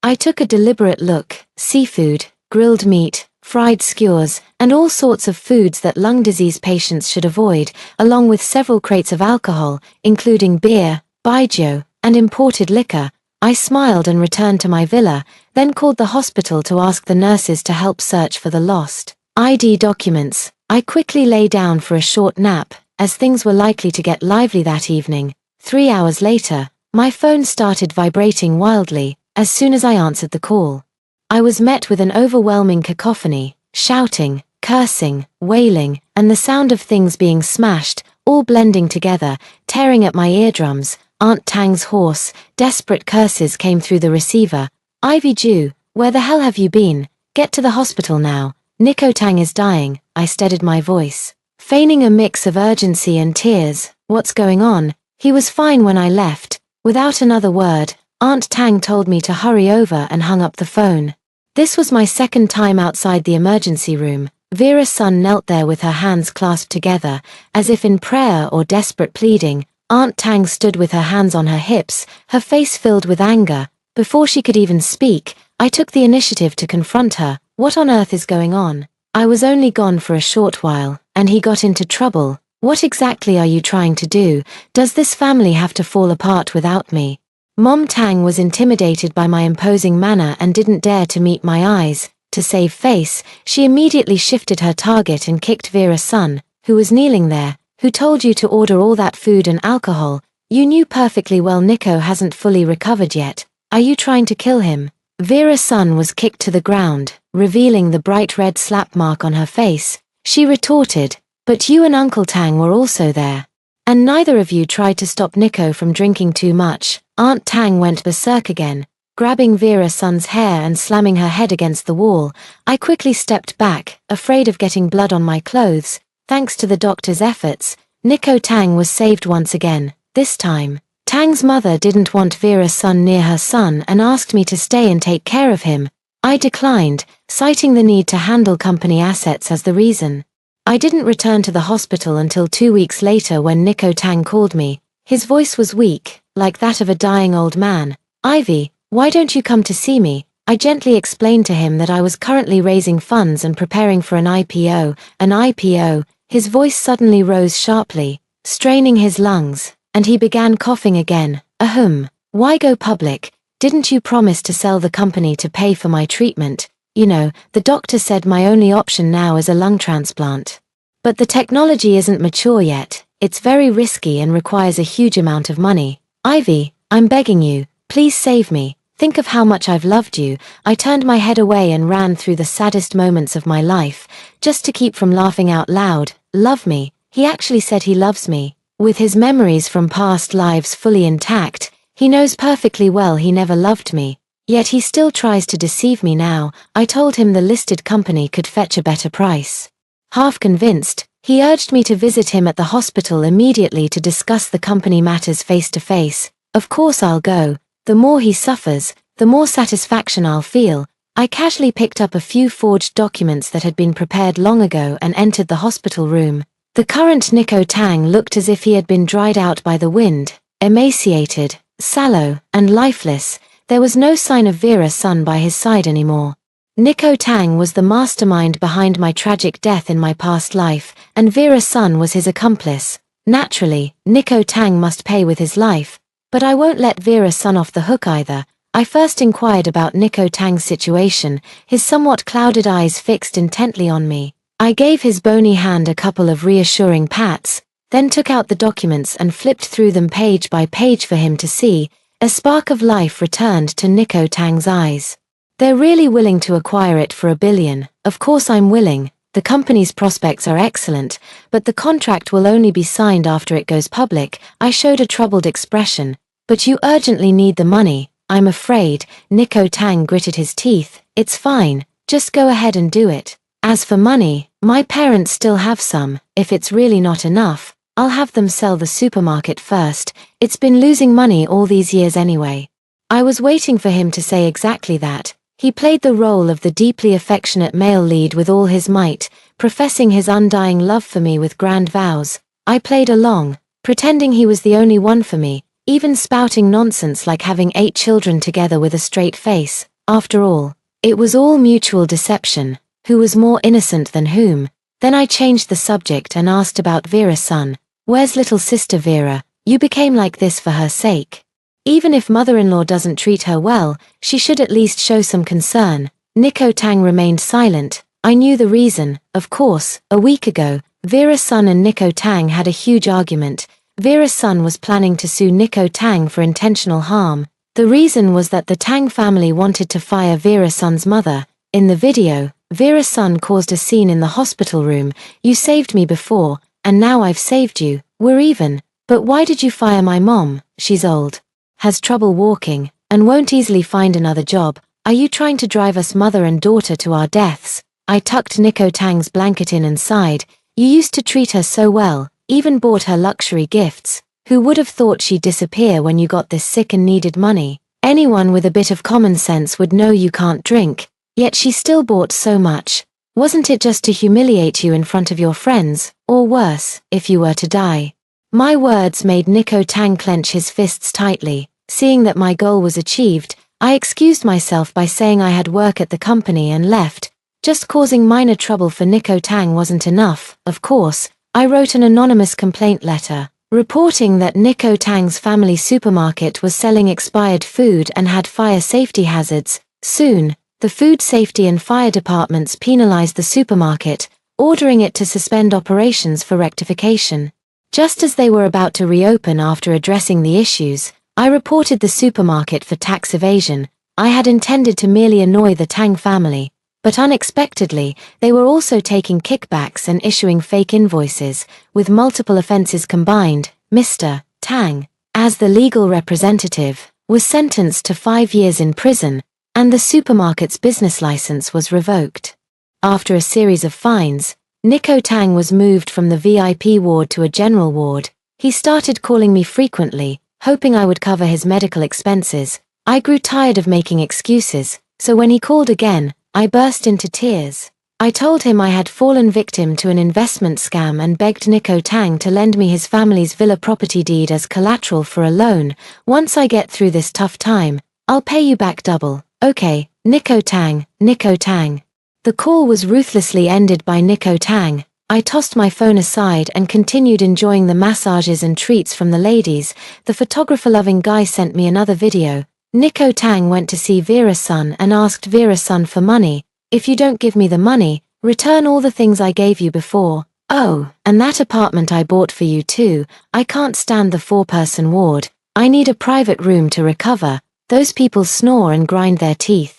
I took a deliberate look: seafood, grilled meat, fried skewers, and all sorts of foods that lung disease patients should avoid, along with several crates of alcohol, including beer, baijiu, and imported liquor. I smiled and returned to my villa, then called the hospital to ask the nurses to help search for the lost ID documents. I quickly lay down for a short nap, as things were likely to get lively that evening. 3 hours later, my phone started vibrating wildly. As soon as I answered the call, I was met with an overwhelming cacophony: shouting, cursing, wailing, and the sound of things being smashed, all blending together, tearing at my eardrums. Aunt Tang's hoarse, desperate curses came through the receiver. "Ivy Jew, where the hell have you been? Get to the hospital now. Nico Tang is dying." I steadied my voice, feigning a mix of urgency and tears. "What's going on? He was fine when I left." Without another word, Aunt Tang told me to hurry over and hung up the phone. This was my second time outside the emergency room. Vera's son knelt there with her hands clasped together, as if in prayer or desperate pleading. Aunt Tang stood with her hands on her hips, her face filled with anger. Before she could even speak, I took the initiative to confront her. "What on earth is going on? I was only gone for a short while, and he got into trouble. What exactly are you trying to do? Does this family have to fall apart without me?" Mom Tang was intimidated by my imposing manner and didn't dare to meet my eyes. To save face, she immediately shifted her target and kicked Vera's son, who was kneeling there. "Who told you to order all that food and alcohol? You knew perfectly well Nico hasn't fully recovered yet. Are you trying to kill him?" Vera's son was kicked to the ground, revealing the bright red slap mark on her face. She retorted, "But you and Uncle Tang were also there. And neither of you tried to stop Nico from drinking too much." Aunt Tang went berserk again, grabbing Vera's son's hair and slamming her head against the wall. I quickly stepped back, afraid of getting blood on my clothes. Thanks to the doctor's efforts, Nico Tang was saved once again. This time, Tang's mother didn't want Vera's son near her son and asked me to stay and take care of him. I declined, citing the need to handle company assets as the reason. I didn't return to the hospital until 2 weeks later when Nico Tang called me. His voice was weak, like that of a dying old man. "Ivy, why don't you come to see me?" I gently explained to him that I was currently raising funds and preparing for an IPO. An IPO? His voice suddenly rose sharply, straining his lungs, and he began coughing again. "Ahem. Why go public? Didn't you promise to sell the company to pay for my treatment? You know, the doctor said my only option now is a lung transplant. But the technology isn't mature yet. It's very risky and requires a huge amount of money. Ivy, I'm begging you, please save me. Think of how much I've loved you." I turned my head away and ran through the saddest moments of my life, just to keep from laughing out loud. "Love me? He actually said he loves me. With his memories from past lives fully intact, he knows perfectly well he never loved me. Yet he still tries to deceive me now." I told him the listed company could fetch a better price. Half convinced, he urged me to visit him at the hospital immediately to discuss the company matters face to face. "Of course I'll go. The more he suffers, the more satisfaction I'll feel." I casually picked up a few forged documents that had been prepared long ago and entered the hospital room. The current Nico Tang looked as if he had been dried out by the wind, emaciated, sallow, and lifeless. There was no sign of Vera's son by his side anymore. Nico Tang was the mastermind behind my tragic death in my past life, and Vera's son was his accomplice. Naturally, Nico Tang must pay with his life, but I won't let Vera's son off the hook either. I first inquired about Nico Tang's situation, his somewhat clouded eyes fixed intently on me. I gave his bony hand a couple of reassuring pats, then took out the documents and flipped through them page by page for him to see. A spark of life returned to Nico Tang's eyes. "They're really willing to acquire it for $1 billion. Of course I'm willing. The company's prospects are excellent, but the contract will only be signed after it goes public." I showed a troubled expression. "But you urgently need the money." "I'm afraid," Nico Tang gritted his teeth. "It's fine. Just go ahead and do it. As for money, my parents still have some. If it's really not enough, I'll have them sell the supermarket first. It's been losing money all these years anyway." I was waiting for him to say exactly that. He played the role of the deeply affectionate male lead with all his might, professing his undying love for me with grand vows. I played along, pretending he was the only one for me, even spouting nonsense like having 8 children together with a straight face. After all, it was all mutual deception. Who was more innocent than whom? Then I changed the subject and asked about Vera's son. Where's little sister Vera? You became like this for her sake. Even if mother-in-law doesn't treat her well, she should at least show some concern. Nico Tang remained silent. I knew the reason, of course. A week ago, Vera's son and Nico Tang had a huge argument. Vera's son was planning to sue Nico Tang for intentional harm. The reason was that the Tang family wanted to fire Vera's son's mother. In the video, Vera's son caused a scene in the hospital room. You saved me before, and now I've saved you. We're even. But why did you fire my mom? She's old, has trouble walking, and won't easily find another job. Are you trying to drive us mother and daughter to our deaths? I tucked Nico Tang's blanket in and sighed. You used to treat her so well, even bought her luxury gifts. Who would have thought she'd disappear when you got this sick and needed money? Anyone with a bit of common sense would know you can't drink, yet she still bought so much. Wasn't it just to humiliate you in front of your friends, or worse, if you were to die? My words made Nico Tang clench his fists tightly. Seeing that my goal was achieved, I excused myself by saying I had work at the company and left. Just causing minor trouble for Nico Tang wasn't enough. Of course, I wrote an anonymous complaint letter, reporting that Nico Tang's family supermarket was selling expired food and had fire safety hazards. Soon, the food safety and fire departments penalized the supermarket, ordering it to suspend operations for rectification. Just as they were about to reopen after addressing the issues, I reported the supermarket for tax evasion. I had intended to merely annoy the Tang family, but unexpectedly, they were also taking kickbacks and issuing fake invoices. With multiple offenses combined, Mr. Tang, as the legal representative, was sentenced to 5 years in prison, and the supermarket's business license was revoked. After a series of fines, Nico Tang was moved from the VIP ward to a general ward. He started calling me frequently, hoping I would cover his medical expenses. I grew tired of making excuses, so when he called again, I burst into tears. I told him I had fallen victim to an investment scam and begged Nico Tang to lend me his family's villa property deed as collateral for a loan. Once I get through this tough time, I'll pay you back double. Okay, Nico Tang, Nico Tang. The call was ruthlessly ended by Nico Tang. I tossed my phone aside and continued enjoying the massages and treats from the ladies. The photographer-loving guy sent me another video. Nico Tang went to see Vera's son and asked Vera's son for money. If you don't give me the money, return all the things I gave you before. Oh, and that apartment I bought for you too. I can't stand the 4-person ward. I need a private room to recover. Those people snore and grind their teeth.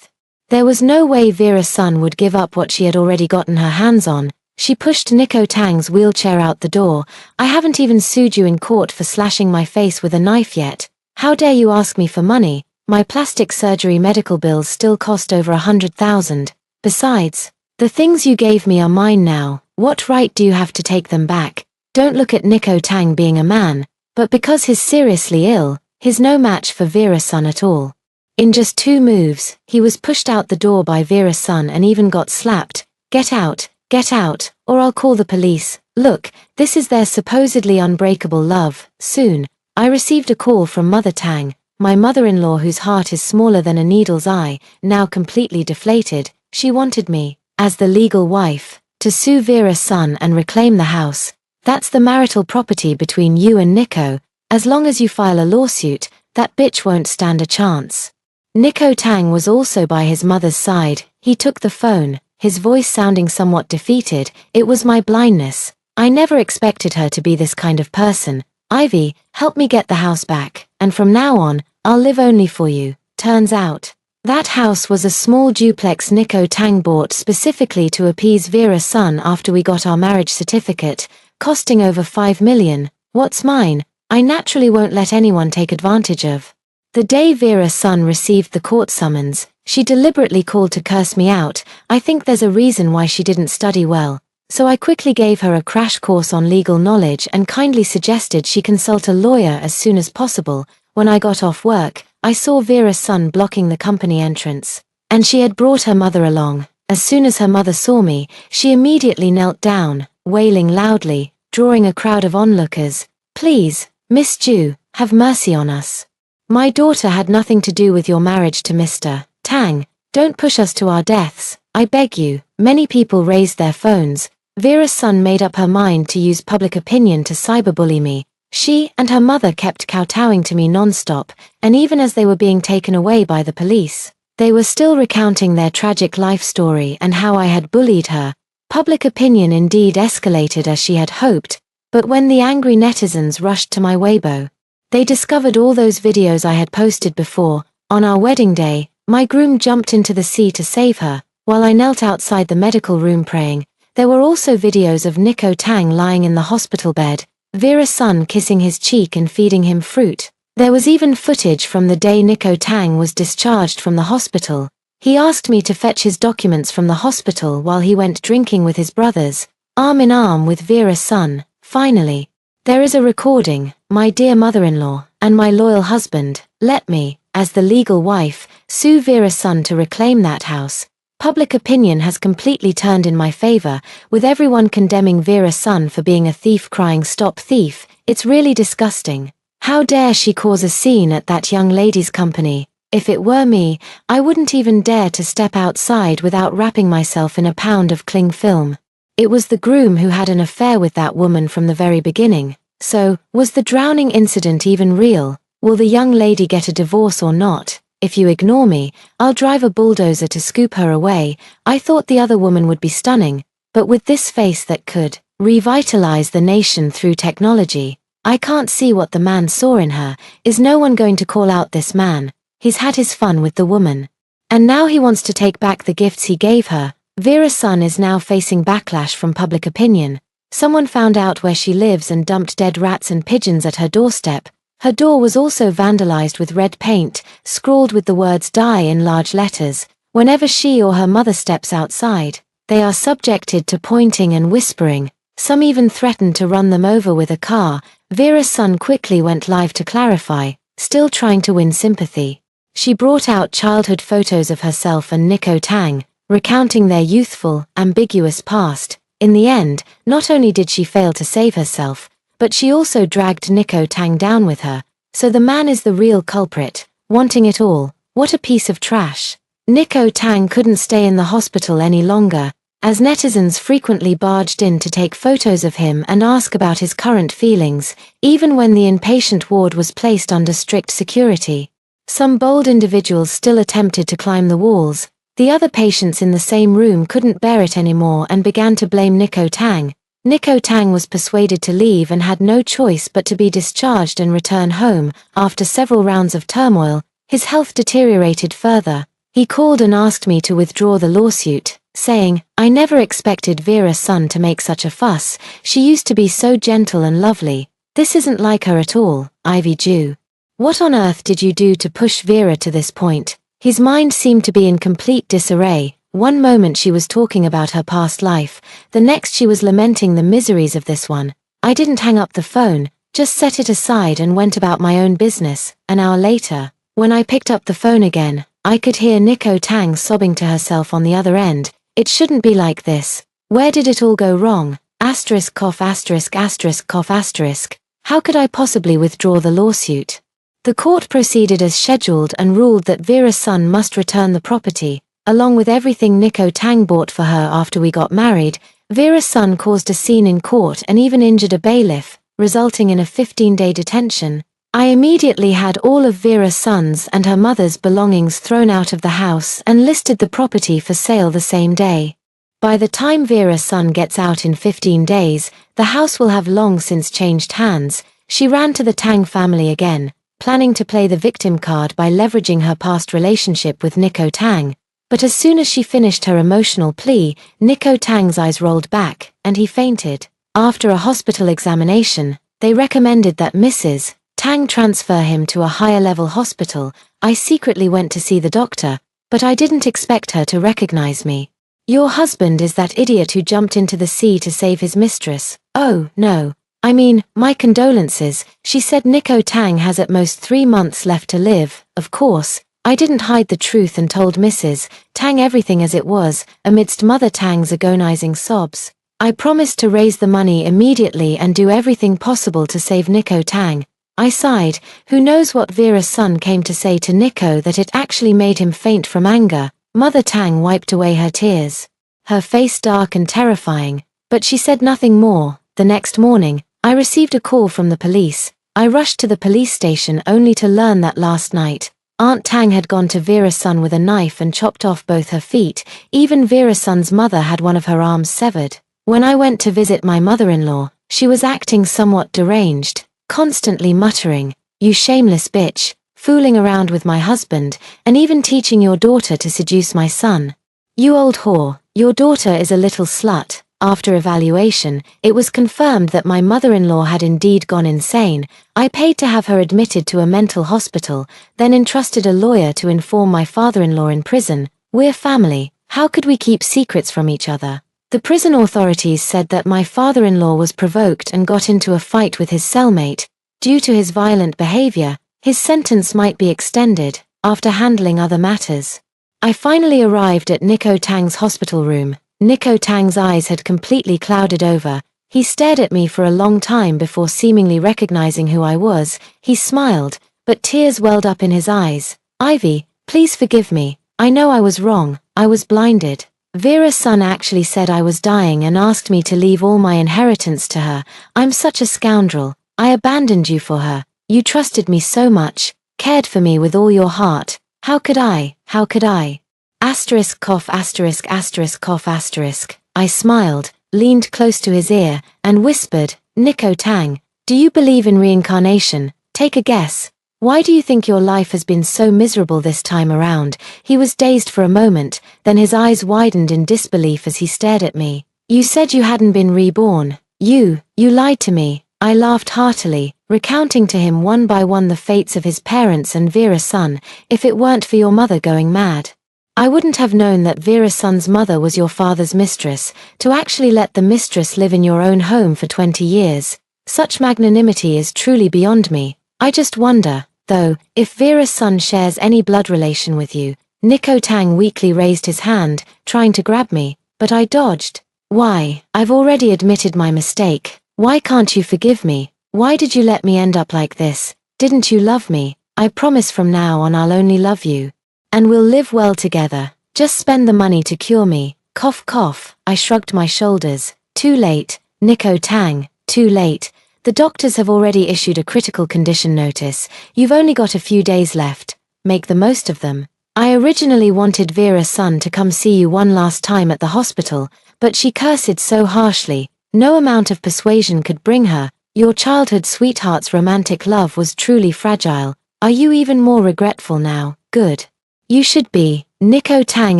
There was no way Vera's son would give up what she had already gotten her hands on. She pushed Nico Tang's wheelchair out the door. I haven't even sued you in court for slashing my face with a knife yet. How dare you ask me for money? My plastic surgery medical bills still cost over 100,000. Besides, the things you gave me are mine now. What right do you have to take them back? Don't look at Nico Tang being a man, but because he's seriously ill, he's no match for Vera's son at all. In just 2 moves, he was pushed out the door by Vera's son and even got slapped. Get out, or I'll call the police. Look, this is their supposedly unbreakable love. Soon, I received a call from Mother Tang, my mother-in-law whose heart is smaller than a needle's eye, now completely deflated. She wanted me, as the legal wife, to sue Vera's son and reclaim the house. That's the marital property between you and Nico. As long as you file a lawsuit, that bitch won't stand a chance. Nico Tang was also by his mother's side. He took the phone, his voice sounding somewhat defeated. It was my blindness. I never expected her to be this kind of person. Ivy, help me get the house back, and from now on, I'll live only for you. Turns out, that house was a small duplex Nico Tang bought specifically to appease Vera's son after we got our marriage certificate, costing over 5 million. What's mine, I naturally won't let anyone take advantage of. The day Vera's son received the court summons, she deliberately called to curse me out. I think there's a reason why she didn't study well, so I quickly gave her a crash course on legal knowledge and kindly suggested she consult a lawyer as soon as possible. When I got off work, I saw Vera's son blocking the company entrance. And she had brought her mother along. As soon as her mother saw me, she immediately knelt down, wailing loudly, drawing a crowd of onlookers. "Please, Miss Ju, have mercy on us. My daughter had nothing to do with your marriage to Mr. Tang. Don't push us to our deaths, I beg you." Many people raised their phones. Vera's son made up her mind to use public opinion to cyberbully me. She and her mother kept kowtowing to me non-stop, and even as they were being taken away by the police, they were still recounting their tragic life story and how I had bullied her. Public opinion indeed escalated as she had hoped, but when the angry netizens rushed to my Weibo, they discovered all those videos I had posted before. On our wedding day, my groom jumped into the sea to save her, while I knelt outside the medical room praying. There were also videos of Nico Tang lying in the hospital bed, Vera's son kissing his cheek and feeding him fruit. There was even footage from the day Nico Tang was discharged from the hospital. He asked me to fetch his documents from the hospital while he went drinking with his brothers, arm in arm with Vera's son. Finally, there is a recording. My dear mother-in-law, and my loyal husband, let me, as the legal wife, sue Vera's son to reclaim that house. Public opinion has completely turned in my favor, with everyone condemning Vera's son for being a thief crying "Stop thief." It's really disgusting. How dare she cause a scene at that young lady's company? If it were me, I wouldn't even dare to step outside without wrapping myself in a pound of cling film. It was the groom who had an affair with that woman from the very beginning. So, was the drowning incident even real? Will the young lady get a divorce or not? If you ignore me, I'll drive a bulldozer to scoop her away. I thought the other woman would be stunning, but with this face that could revitalize the nation through technology, I can't see what the man saw in her. Is no one going to call out this man? He's had his fun with the woman. And now he wants to take back the gifts he gave her. Vera's son is now facing backlash from public opinion. Someone found out where she lives and dumped dead rats and pigeons at her doorstep. Her door was also vandalized with red paint, scrawled with the words "die" in large letters. Whenever she or her mother steps outside, they are subjected to pointing and whispering. Some even threatened to run them over with a car. Vera's son quickly went live to clarify, still trying to win sympathy. She brought out childhood photos of herself and Nico Tang, recounting their youthful, ambiguous past. In the end, not only did she fail to save herself, but she also dragged Nico Tang down with her. So the man is the real culprit, wanting it all. What a piece of trash. Nico Tang couldn't stay in the hospital any longer, as netizens frequently barged in to take photos of him and ask about his current feelings, even when the inpatient ward was placed under strict security. Some bold individuals still attempted to climb the walls. The other patients in the same room couldn't bear it anymore and began to blame Nico Tang. Nico Tang was persuaded to leave and had no choice but to be discharged and return home. After several rounds of turmoil, his health deteriorated further. He called and asked me to withdraw the lawsuit, saying, "I never expected Vera's son to make such a fuss. She used to be so gentle and lovely. This isn't like her at all, Ivy Jew. What on earth did you do to push Vera to this point?" His mind seemed to be in complete disarray. One moment she was talking about her past life, the next she was lamenting the miseries of this one. I didn't hang up the phone, just set it aside and went about my own business. An hour later, when I picked up the phone again, I could hear Nico Tang sobbing to herself on the other end. "It shouldn't be like this. Where did it all go wrong? Asterisk cough asterisk asterisk cough asterisk. How could I possibly withdraw the lawsuit?" The court proceeded as scheduled and ruled that Vera's son must return the property, along with everything Nico Tang bought for her after we got married. Vera's son caused a scene in court and even injured a bailiff, resulting in a 15-day detention. I immediately had all of Vera's son's and her mother's belongings thrown out of the house and listed the property for sale the same day. By the time Vera's son gets out in 15 days, the house will have long since changed hands. She ran to the Tang family again, planning to play the victim card by leveraging her past relationship with Nico Tang. But as soon as she finished her emotional plea, Nico Tang's eyes rolled back, and he fainted. After a hospital examination, they recommended that Mrs. Tang transfer him to a higher-level hospital. I secretly went to see the doctor, but I didn't expect her to recognize me. "Your husband is that idiot who jumped into the sea to save his mistress." "Oh, no. I mean, my condolences. She said Nico Tang has at most 3 months left to live. Of course, I didn't hide the truth and told Mrs. Tang everything as it was, amidst Mother Tang's agonizing sobs. I promised to raise the money immediately and do everything possible to save Nico Tang. I sighed. Who knows what Vera's son came to say to Nico that it actually made him faint from anger. Mother Tang wiped away her tears, her face dark and terrifying, but she said nothing more. The next morning, I received a call from the police. I rushed to the police station only to learn that last night, Aunt Tang had gone to Vera's son with a knife and chopped off both her feet. Even Vera's son's mother had one of her arms severed. When I went to visit my mother-in-law, she was acting somewhat deranged, constantly muttering, "You shameless bitch, fooling around with my husband, and even teaching your daughter to seduce my son. You old whore, your daughter is a little slut." After evaluation, it was confirmed that my mother-in-law had indeed gone insane. I paid to have her admitted to a mental hospital, then entrusted a lawyer to inform my father-in-law in prison. We're family, how could we keep secrets from each other? The prison authorities said that my father-in-law was provoked and got into a fight with his cellmate. Due to his violent behavior, his sentence might be extended. After handling other matters, I finally arrived at Nico Tang's hospital room. Nico Tang's eyes had completely clouded over. He stared at me for a long time before seemingly recognizing who I was. He smiled, but tears welled up in his eyes. "Ivy, please forgive me. I know I was wrong. I was blinded. Vera's son actually said I was dying and asked me to leave all my inheritance to her. I'm such a scoundrel. I abandoned you for her. You trusted me so much, cared for me with all your heart. How could I? How could I?" Asterisk cough asterisk asterisk cough asterisk. I smiled, leaned close to his ear, and whispered, "Nico Tang, do you believe in reincarnation? Take a guess. Why do you think your life has been so miserable this time around?" He was dazed for a moment, then his eyes widened in disbelief as he stared at me. "You said you hadn't been reborn. You lied to me." I laughed heartily, recounting to him one by one the fates of his parents and Vera's son. "If it weren't for your mother going mad, I wouldn't have known that Vera's son's mother was your father's mistress. To actually let the mistress live in your own home for 20 years. Such magnanimity is truly beyond me. I just wonder, though, if Vera's son shares any blood relation with you." Nico Tang weakly raised his hand, trying to grab me, but I dodged. "Why? I've already admitted my mistake. Why can't you forgive me? Why did you let me end up like this? Didn't you love me? I promise from now on I'll only love you. And we'll live well together. Just spend the money to cure me." Cough cough. I shrugged my shoulders. "Too late, Nico Tang, too late. The doctors have already issued a critical condition notice. You've only got a few days left. Make the most of them. I originally wanted Vera's son to come see you one last time at the hospital, but she cursed so harshly. No amount of persuasion could bring her. Your childhood sweetheart's romantic love was truly fragile. Are you even more regretful now? Good. You should be." Nico Tang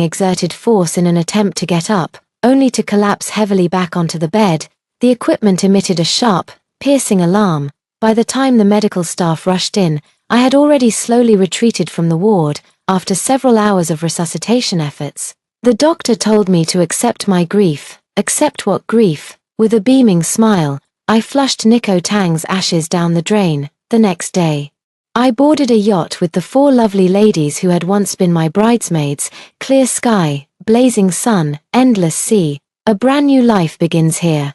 exerted force in an attempt to get up, only to collapse heavily back onto the bed. The equipment emitted a sharp, piercing alarm. By the time the medical staff rushed in, I had already slowly retreated from the ward, after several hours of resuscitation efforts. The doctor told me to accept my grief. Accept what grief? With a beaming smile, I flushed Nico Tang's ashes down the drain. The next day, I boarded a yacht with the 4 lovely ladies who had once been my bridesmaids. Clear sky, blazing sun, endless sea. A brand new life begins here.